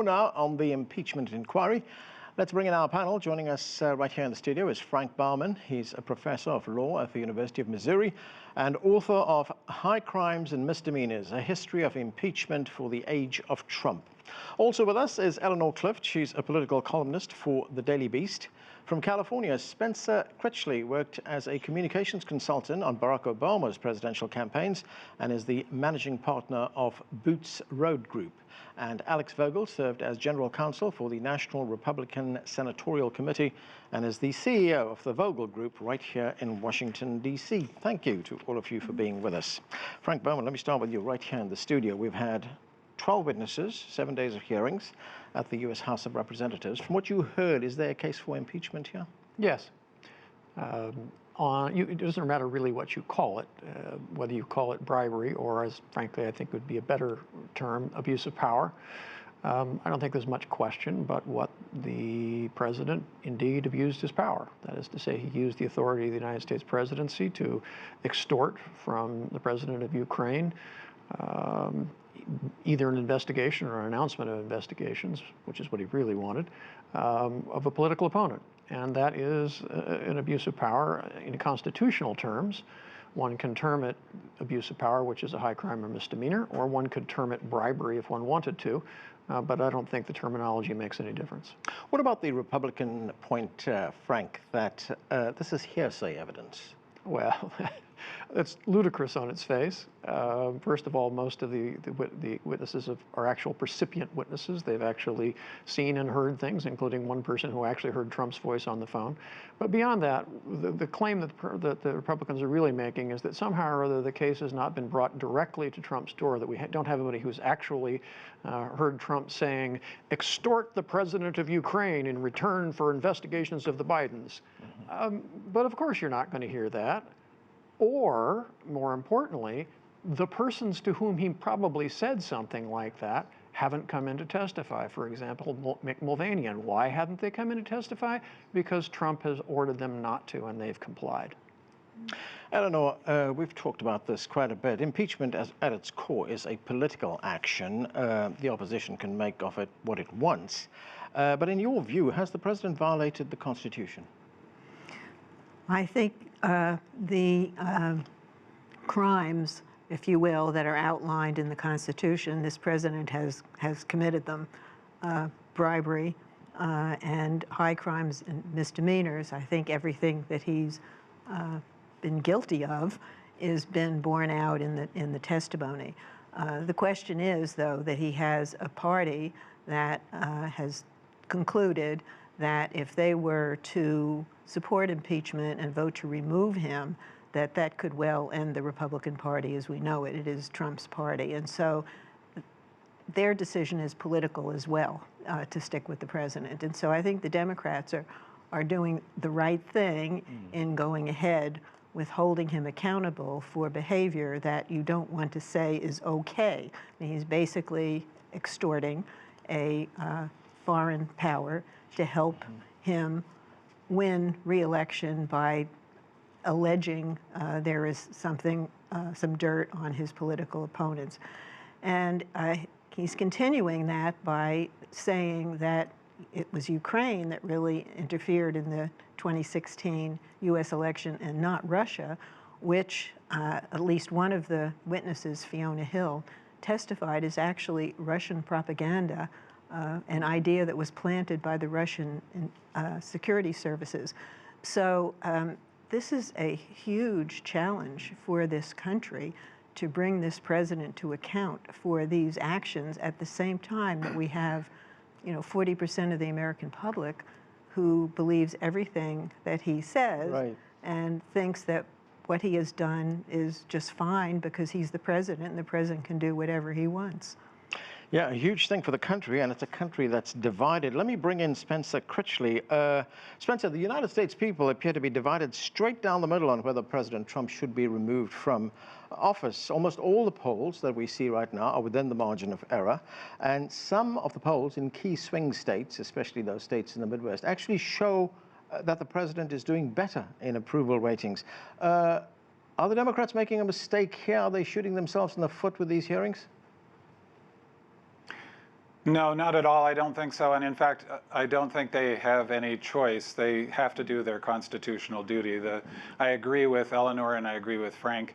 Now on the impeachment inquiry, let's bring in our panel. Joining us right here in the studio is Frank Bowman. He's a professor of law at the University of Missouri and author of High Crimes and Misdemeanors, A History of Impeachment for the Age of Trump. Also with us is Eleanor Clift. She's a political columnist for The Daily Beast. From California, Spencer Critchley worked as a communications consultant on Barack Obama's presidential campaigns and is the managing partner of Boots Road Group. And Alex Vogel served as general counsel for the National Republican Senatorial Committee and is the CEO of the Vogel Group right here in Washington, D.C. Thank you to all of you for being with us. Frank Bowman, let me start with you right here in the studio. We've had 12 witnesses, 7 days of hearings at the U.S. House of Representatives. From what you heard, is there a case for impeachment here? Yes. It doesn't matter really what you call it, whether you call it bribery or, as frankly I think would be a better term, abuse of power. I don't think there's much question but what the president indeed abused his power. That is to say, he used the authority of the United States presidency to extort from the president of Ukraine either an investigation or an announcement of investigations, which is what he really wanted, of a political opponent. And that is an abuse of power in constitutional terms. One can term it abuse of power, which is a high crime or misdemeanor, or one could term it bribery if one wanted to, but I don't think the terminology makes any difference. What about the Republican point, Frank, that this is hearsay evidence? Well, it's ludicrous on its face. First of all, most of the witnesses are actual percipient witnesses. They've actually seen and heard things, including one person who actually heard Trump's voice on the phone. But beyond that, the claim that the Republicans are really making is that somehow or other the case has not been brought directly to Trump's door, that we don't have anybody who's actually heard Trump saying, extort the president of Ukraine in return for investigations of the Bidens. But of course you're not going to hear that. Or, more importantly, the persons to whom he probably said something like that haven't come in to testify. For example, Mick Mulvaney. And why haven't they come in to testify? Because Trump has ordered them not to, and they've complied. Eleanor, we've talked about this quite a bit. Impeachment at its core is a political action. The opposition can make of it what it wants. But in your view, has the president violated the Constitution? I think the crimes, if you will, that are outlined in the Constitution, this president has committed them. Bribery and high crimes and misdemeanors. I think everything that he's been guilty of has been borne out in the testimony. The question is, though, that he has a party that has concluded that if they were to support impeachment and vote to remove him, that could well end the Republican Party as we know it. It is Trump's party. And so their decision is political as well, to stick with the president. And so I think the Democrats are doing the right thing in going ahead with holding him accountable for behavior that you don't want to say is okay. I mean, he's basically extorting a foreign power to help him win re-election by alleging there is some dirt on his political opponents. And he's continuing that by saying that it was Ukraine that really interfered in the 2016 U.S. election and not Russia, which at least one of the witnesses, Fiona Hill, testified is actually Russian propaganda, an idea that was planted by the Russian security services. So this is a huge challenge for this country to bring this president to account for these actions at the same time that we have, 40% of the American public who believes everything that he says, right, and thinks that what he has done is just fine because he's the president and the president can do whatever he wants. Yeah, a huge thing for the country, and it's a country that's divided. Let me bring in Spencer Critchley. Spencer, the United States people appear to be divided straight down the middle on whether President Trump should be removed from office. Almost all the polls that we see right now are within the margin of error, and some of the polls in key swing states, especially those states in the Midwest, actually show that the president is doing better in approval ratings. Are the Democrats making a mistake here? Are they shooting themselves in the foot with these hearings? No, not at all. I don't think so. And in fact, I don't think they have any choice. They have to do their constitutional duty. I agree with Eleanor and I agree with Frank.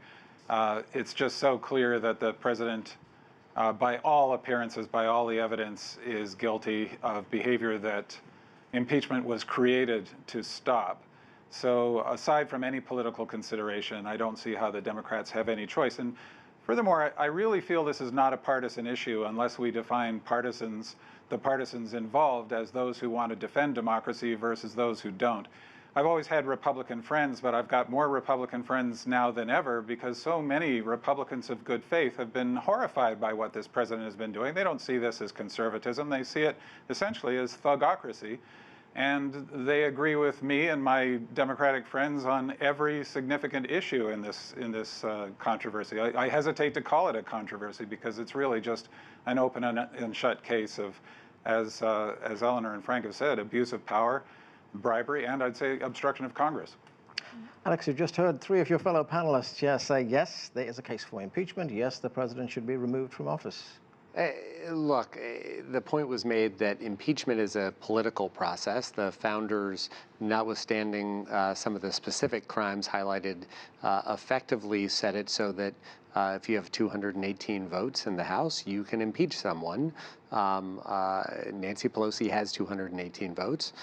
It's just so clear that the president, by all appearances, by all the evidence, is guilty of behavior that impeachment was created to stop. So aside from any political consideration, I don't see how the Democrats have any choice. And furthermore, I really feel this is not a partisan issue unless we define the partisans involved as those who want to defend democracy versus those who don't. I've always had Republican friends, but I've got more Republican friends now than ever because so many Republicans of good faith have been horrified by what this president has been doing. They don't see this as conservatism. They see it essentially as thugocracy. And they agree with me and my Democratic friends on every significant issue in this controversy. I hesitate to call it a controversy because it's really just an open and shut case of, as Eleanor and Frank have said, abuse of power, bribery, and I'd say obstruction of Congress. Alex, you've just heard three of your fellow panelists here say yes, there is a case for impeachment. Yes, the president should be removed from office. Look, the point was made that impeachment is a political process. The founders, notwithstanding some of the specific crimes highlighted, effectively set it so that if you have 218 votes in the House, you can impeach someone. Nancy Pelosi has 218 votes.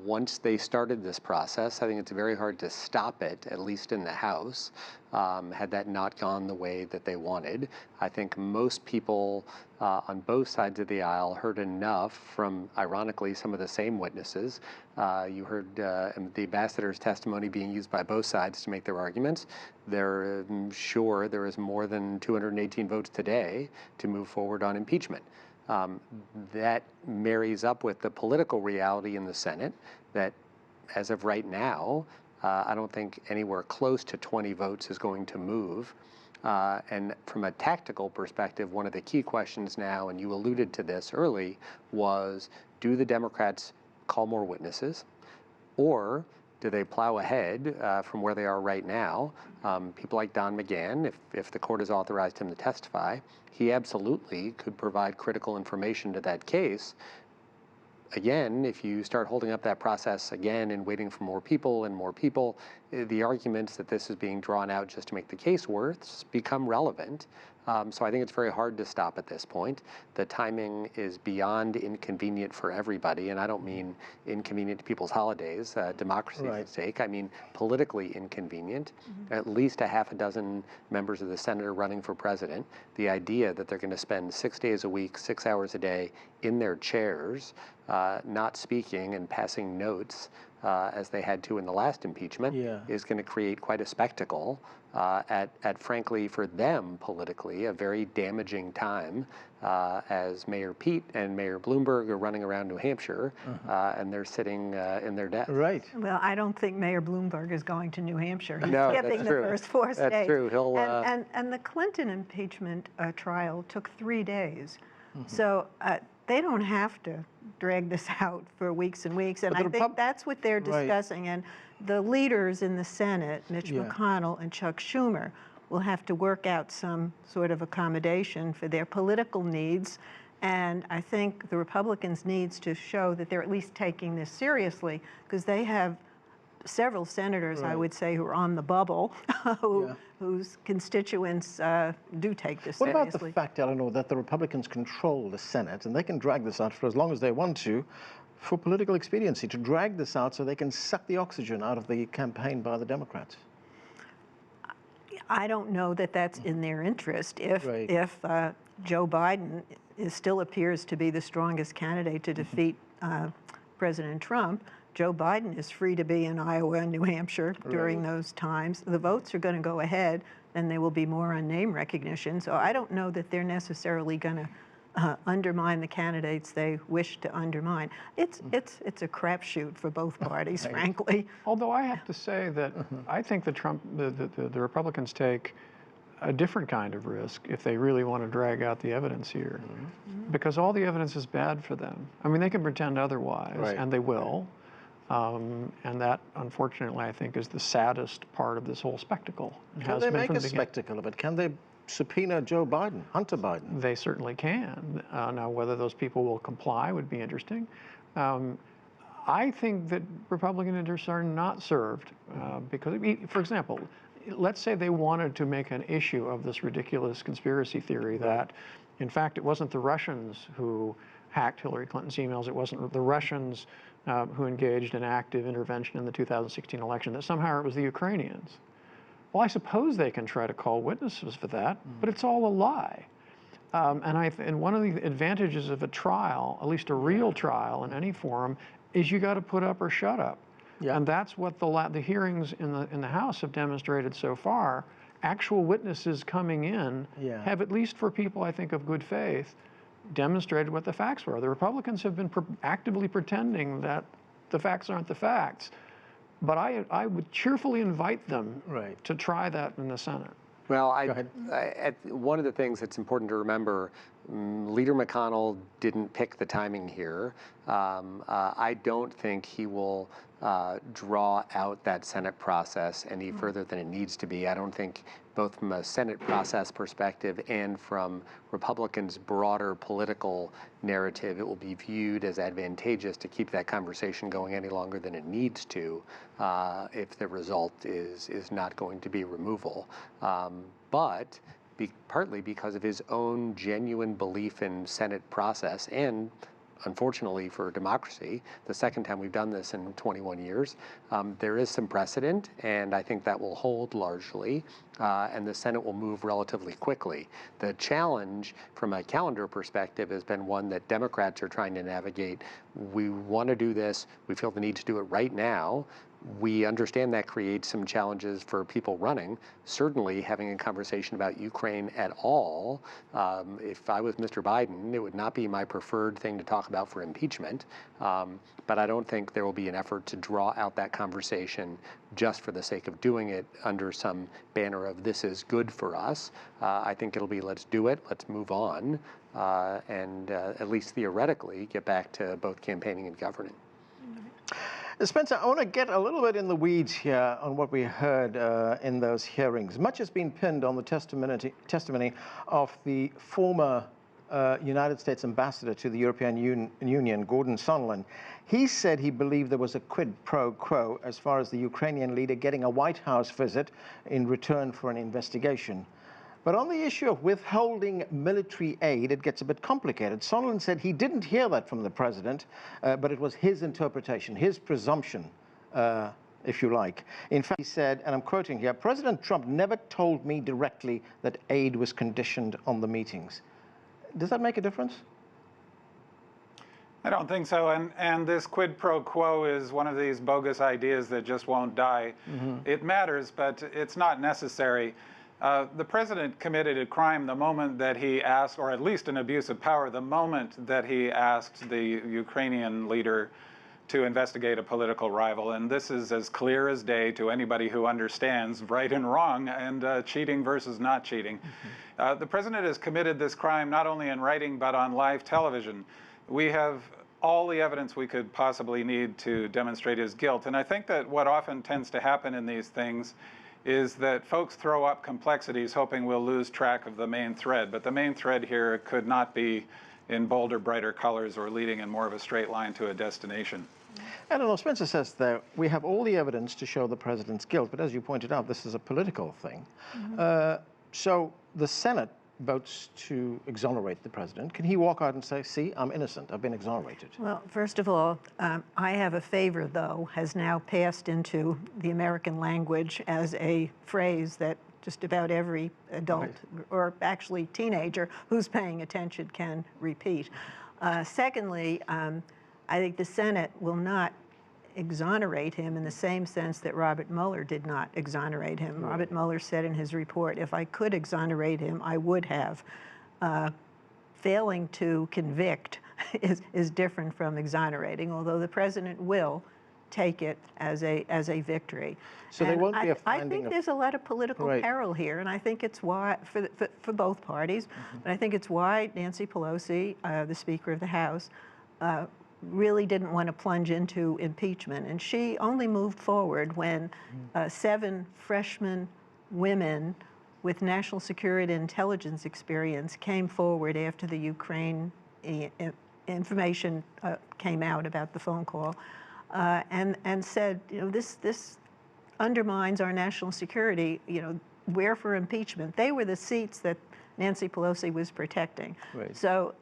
Once they started this process, I think it's very hard to stop it, at least in the House, had that not gone the way that they wanted. I think most people on both sides of the aisle heard enough from, ironically, some of the same witnesses. You heard the ambassador's testimony being used by both sides to make their arguments. They're sure there is more than 218 votes today to move forward on impeachment. That marries up with the political reality in the Senate that, as of right now, I don't think anywhere close to 20 votes is going to move. And from a tactical perspective, one of the key questions now, and you alluded to this early, was do the Democrats call more witnesses, or do they plow ahead from where they are right now? People like Don McGahn, if the court has authorized him to testify, he absolutely could provide critical information to that case. Again, if you start holding up that process again and waiting for more people, the arguments that this is being drawn out just to make the case worse become relevant. So I think it's very hard to stop at this point. The timing is beyond inconvenient for everybody, and I don't mean inconvenient to people's holidays, democracy's at stake. I mean politically inconvenient. At least a half a dozen members of the Senate are running for president. The idea that they're going to spend 6 days a week, 6 hours a day in their chairs, not speaking and passing notes as they had to in the last impeachment is going to create quite a spectacle at frankly, for them politically, a very damaging time as Mayor Pete and Mayor Bloomberg are running around New Hampshire and they're sitting in their death. Right. Well, I don't think Mayor Bloomberg is going to New Hampshire. He's No, skipping that's the true. first 4 states. That's true. He'll, and the Clinton impeachment trial took 3 days. So they don't have to drag this out for weeks and weeks. And I think that's what they're discussing. And the leaders in the Senate, Mitch McConnell and Chuck Schumer, will have to work out some sort of accommodation for their political needs. And I think the Republicans needs to show that they're at least taking this seriously, because they have several senators, I would say, who are on the bubble, whose constituents do take this seriously. What about the fact, Eleanor, that the Republicans control the Senate and they can drag this out for as long as they want to for political expediency, to drag this out so they can suck the oxygen out of the campaign by the Democrats? I don't know that that's in their interest. If Joe Biden still appears to be the strongest candidate to defeat President Trump, Joe Biden is free to be in Iowa and New Hampshire during those times. The votes are going to go ahead, and they will be more on name recognition. So I don't know that they're necessarily going to undermine the candidates they wish to undermine. It's a crapshoot for both parties, frankly. Although I have to say that I think the Republicans take a different kind of risk if they really want to drag out the evidence here, because all the evidence is bad for them. I mean, they can pretend otherwise, and they will. And that, unfortunately, I think is the saddest part of this whole spectacle. Can they make a spectacle of it? Can they subpoena Joe Biden, Hunter Biden. They certainly can. Now, whether those people will comply would be interesting. I think that Republican interests are not served because, for example, let's say they wanted to make an issue of this ridiculous conspiracy theory that, in fact, it wasn't the Russians who hacked Hillary Clinton's emails, it wasn't the Russians who engaged in active intervention in the 2016 election, that somehow it was the Ukrainians. Well, I suppose they can try to call witnesses for that, but it's all a lie. And one of the advantages of a trial, at least a real trial in any forum, is you got to put up or shut up. Yeah. And that's what the hearings in the House have demonstrated so far. Actual witnesses coming in have, at least for people I think of good faith, demonstrated what the facts were. The Republicans have been actively pretending that the facts aren't the facts. But I would cheerfully invite them to try that in the Senate. Well, one of the things that's important to remember, Leader McConnell didn't pick the timing here. I don't think he will draw out that Senate process any further than it needs to be. I don't think, both from a Senate process perspective and from Republicans' broader political narrative, it will be viewed as advantageous to keep that conversation going any longer than it needs to if the result is not going to be removal. But partly because of his own genuine belief in Senate process and, unfortunately for democracy, the second time we've done this in 21 years, there is some precedent, and I think that will hold largely, and the Senate will move relatively quickly. The challenge from a calendar perspective has been one that Democrats are trying to navigate. We want to do this. We feel the need to do it right now. We understand that creates some challenges for people running. Certainly, having a conversation about Ukraine at all, if I was Mr. Biden, it would not be my preferred thing to talk about for impeachment. But I don't think there will be an effort to draw out that conversation just for the sake of doing it under some banner of this is good for us. I think it'll be let's do it, let's move on, and at least theoretically get back to both campaigning and governing. Spencer, I want to get a little bit in the weeds here on what we heard in those hearings. Much has been pinned on the testimony of the former United States ambassador to the European Union, Gordon Sondland. He said he believed there was a quid pro quo as far as the Ukrainian leader getting a White House visit in return for an investigation. But on the issue of withholding military aid, it gets a bit complicated. Sondland said he didn't hear that from the president, but it was his interpretation, his presumption, if you like. In fact, he said, and I'm quoting here, President Trump never told me directly that aid was conditioned on the meetings. Does that make a difference? I don't think so, and this quid pro quo is one of these bogus ideas that just won't die. It matters, but it's not necessary. The president committed a crime the moment that he asked, or at least an abuse of power, the moment that he asked the Ukrainian leader to investigate a political rival. And this is as clear as day to anybody who understands right and wrong and cheating versus not cheating. The president has committed this crime not only in writing but on live television. We have all the evidence we could possibly need to demonstrate his guilt. And I think that what often tends to happen in these things is that folks throw up complexities hoping we'll lose track of the main thread. But the main thread here could not be in bolder, brighter colors or leading in more of a straight line to a destination. Eleanor, Spencer says that we have all the evidence to show the president's guilt, but as you pointed out, this is a political thing. So the Senate votes to exonerate the president. Can he walk out and say, see, I'm innocent, I've been exonerated? Well, first of all, I have a favor, though, has now passed into the American language as a phrase that just about every adult, or actually teenager, who's paying attention can repeat. Secondly, I think the Senate will not exonerate him in the same sense that Robert Mueller did not exonerate him. Robert Mueller said in his report, if I could exonerate him, I would have. Failing to convict is different from exonerating, although the president will take it as a victory. So there won't be a I think there's a lot of political peril here, and I think it's why, for both parties, but I think it's why Nancy Pelosi, the Speaker of the House, really didn't want to plunge into impeachment. And she only moved forward when 7 freshman women with national security and intelligence experience came forward after the Ukraine information came out about the phone call, and said, you know, this undermines our national security. You know, we're for impeachment. They were the seats that Nancy Pelosi was protecting. Right. So,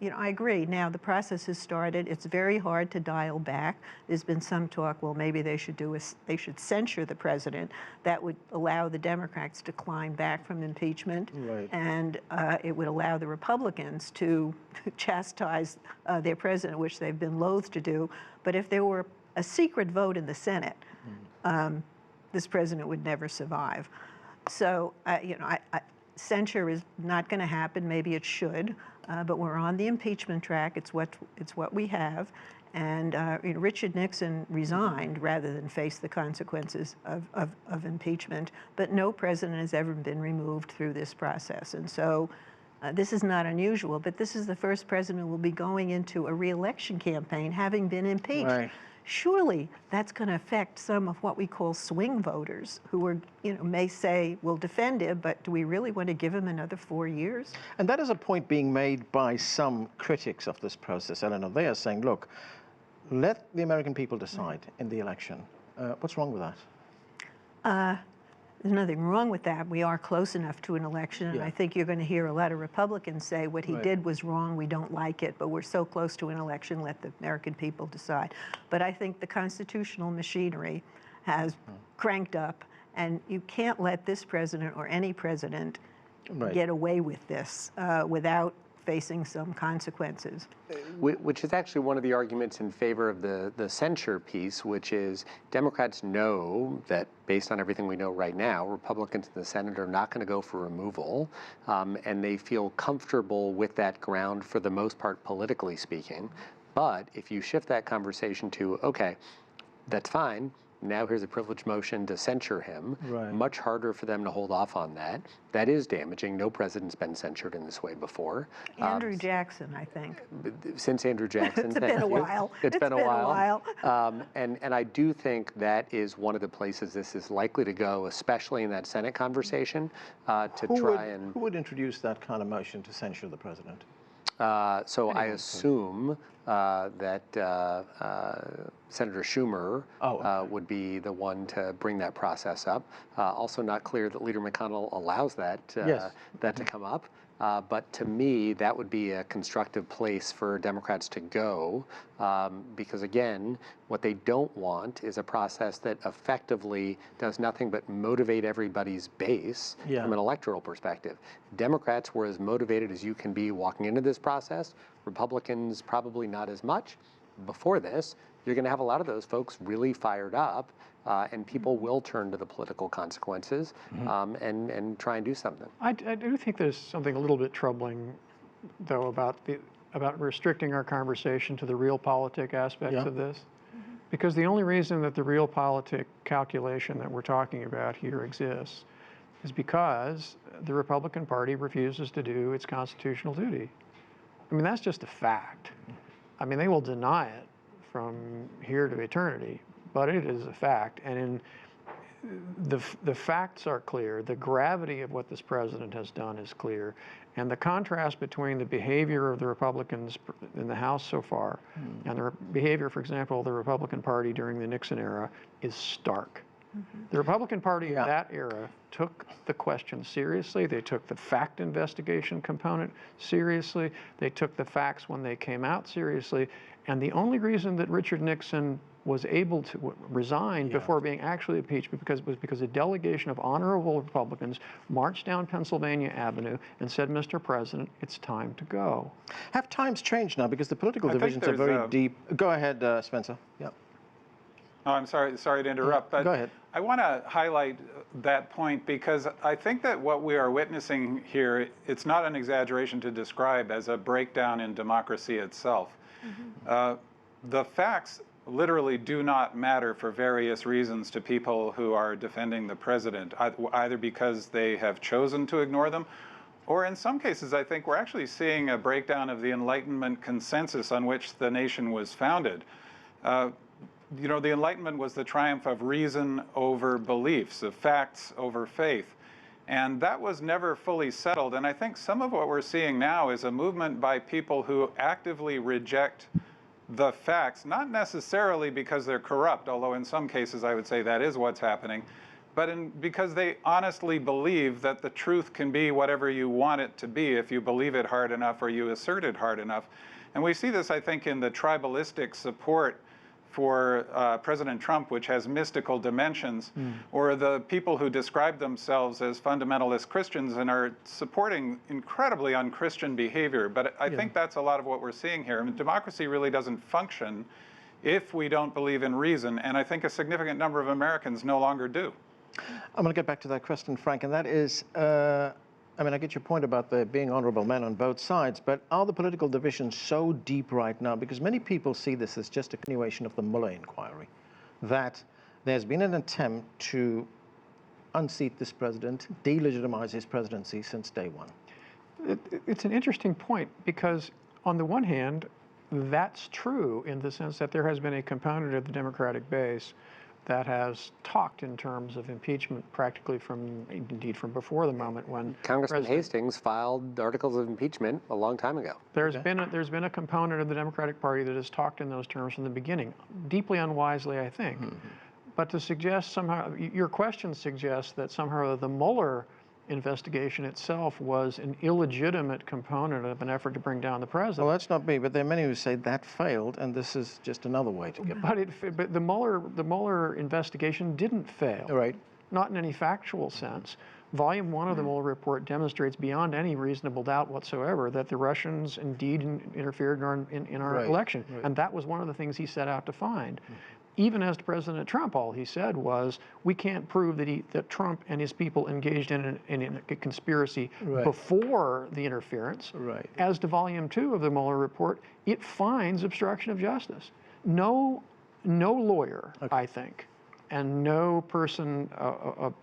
you know, I agree. Now the process has started. It's very hard to dial back. There's been some talk, well, maybe they should censure the president. That would allow the Democrats to climb back from impeachment, Right. and it would allow the Republicans to chastise their president, which they've been loath to do. But if there were a secret vote in the Senate, this president would never survive. So, you know, censure is not going to happen. Maybe it should, but we're on the impeachment track. It's what we have, and you know, Richard Nixon resigned rather than face the consequences of impeachment. But no president has ever been removed through this process, and so this is not unusual. But this is the first president who will be going into a re-election campaign having been impeached. Right. Surely that's going to affect some of what we call swing voters who are, you know, may say, we'll defend him, but do we really want to give him another 4 years? And that is a point being made by some critics of this process, Eleanor. They are saying, look, let the American people decide in the election. What's wrong with that? There's nothing wrong with that. We are close enough to an election, and Yeah. I think you're going to hear a lot of Republicans say what he Right. did was wrong, we don't like it, but we're so close to an election, let the American people decide. But I think the constitutional machinery has cranked up, and you can't let this president or any president Right. get away with this without facing some consequences. Which is actually one of the arguments in favor of the censure piece, which is Democrats know that based on everything we know right now, Republicans in the Senate are not going to go for removal, and they feel comfortable with that ground for the most part, politically speaking. But if you shift that conversation to, okay, that's fine, now here's a privilege motion to censure him. Right. Much harder for them to hold off on that. That is damaging. No president's been censured in this way before. Andrew Jackson, I think. Since Andrew Jackson. It's been a while. It's been a while. And I do think that is one of the places this is likely to go, especially in that Senate conversation, Who would introduce that kind of motion to censure the president? So I assume that Senator Schumer would be the one to bring that process up. Also not clear that Leader McConnell allows that, that to come up. But to me, that would be a constructive place for Democrats to go, because again, what they don't want is a process that effectively does nothing but motivate everybody's base from an electoral perspective. Democrats were as motivated as you can be walking into this process. Republicans probably not as much. Before this, you're going to have a lot of those folks really fired up, and people will turn to the political consequences and try and do something. I do think there's something a little bit troubling, though, about restricting our conversation to the realpolitik aspects of this. Because the only reason that the realpolitik calculation that we're talking about here exists is because the Republican Party refuses to do its constitutional duty. I mean, that's just a fact. I mean, they will deny it from here to eternity, but it is a fact. And the facts are clear. The gravity of what this president has done is clear. And the contrast between the behavior of the Republicans in the House so far and the behavior, for example, of the Republican Party during the Nixon era is stark. The Republican Party in that era took the question seriously. They took the fact investigation component seriously. They took the facts when they came out seriously. And the only reason that Richard Nixon was able to resign before being actually impeached was because a delegation of honorable Republicans marched down Pennsylvania Avenue and said, Mr. President, it's time to go. Have times changed now? Because the political divisions are very deep. Go ahead, Spencer. Yeah. Oh, I'm sorry to interrupt, but Go ahead. I want to highlight that point because I think that what we are witnessing here, it's not an exaggeration to describe as a breakdown in democracy itself. The facts literally do not matter for various reasons to people who are defending the president, either because they have chosen to ignore them, or in some cases, I think we're actually seeing a breakdown of the Enlightenment consensus on which the nation was founded. You know, the Enlightenment was the triumph of reason over beliefs, of facts over faith. And that was never fully settled. And I think some of what we're seeing now is a movement by people who actively reject the facts, not necessarily because they're corrupt, although in some cases I would say that is what's happening, but because they honestly believe that the truth can be whatever you want it to be if you believe it hard enough or you assert it hard enough. And we see this, I think, in the tribalistic support for President Trump, which has mystical dimensions, or the people who describe themselves as fundamentalist Christians and are supporting incredibly unchristian behavior. But I think that's a lot of what we're seeing here. I mean, democracy really doesn't function if we don't believe in reason, and I think a significant number of Americans no longer do. I'm going to get back to that question, Frank, and that is, I mean, I get your point about there being honorable men on both sides, but are the political divisions so deep right now? Because many people see this as just a continuation of the Mueller inquiry, that there's been an attempt to unseat this president, delegitimize his presidency since day one. It's an interesting point because, on the one hand, that's true in the sense that there has been a component of the Democratic base that has talked in terms of impeachment practically indeed from before the moment when Congressman Hastings filed articles of impeachment a long time ago. There's been a component of the Democratic Party that has talked in those terms from the beginning, deeply unwisely, I think. But to suggest somehow, your question suggests that somehow the Mueller investigation itself was an illegitimate component of an effort to bring down the president. Well, that's not me, but there are many who say that failed, and this is just another way to get. But the Mueller investigation didn't fail. Right. Not in any factual sense. Volume 1 of the Mueller report demonstrates beyond any reasonable doubt whatsoever that the Russians indeed interfered in our election, and that was one of the things he set out to find. Even as to President Trump, all he said was, we can't prove that Trump and his people engaged in a conspiracy before the interference. As to Volume 2 of the Mueller report, it finds obstruction of justice. No lawyer, I think, and no person of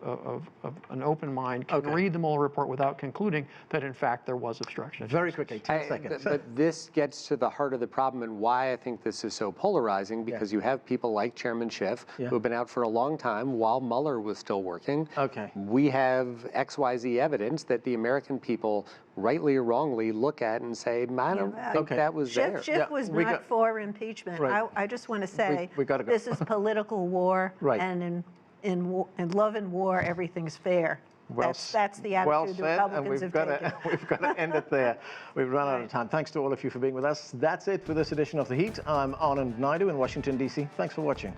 an open mind can read the Mueller report without concluding that, in fact, there was obstruction. Very quickly, 10 seconds. But this gets to the heart of the problem and why I think this is so polarizing, because you have people like Chairman Schiff who have been out for a long time while Mueller was still working. We have XYZ evidence that the American people, rightly or wrongly, look at and say, I don't think that was there. Schiff was not for impeachment. I just want to say this is political war, and in love and war, everything's fair. That's the attitude the Republicans have taken. We've got to end it there. We've run out of time. Thanks to all of you for being with us. That's it for this edition of The Heat. I'm Anand Naidu in Washington, D.C. Thanks for watching.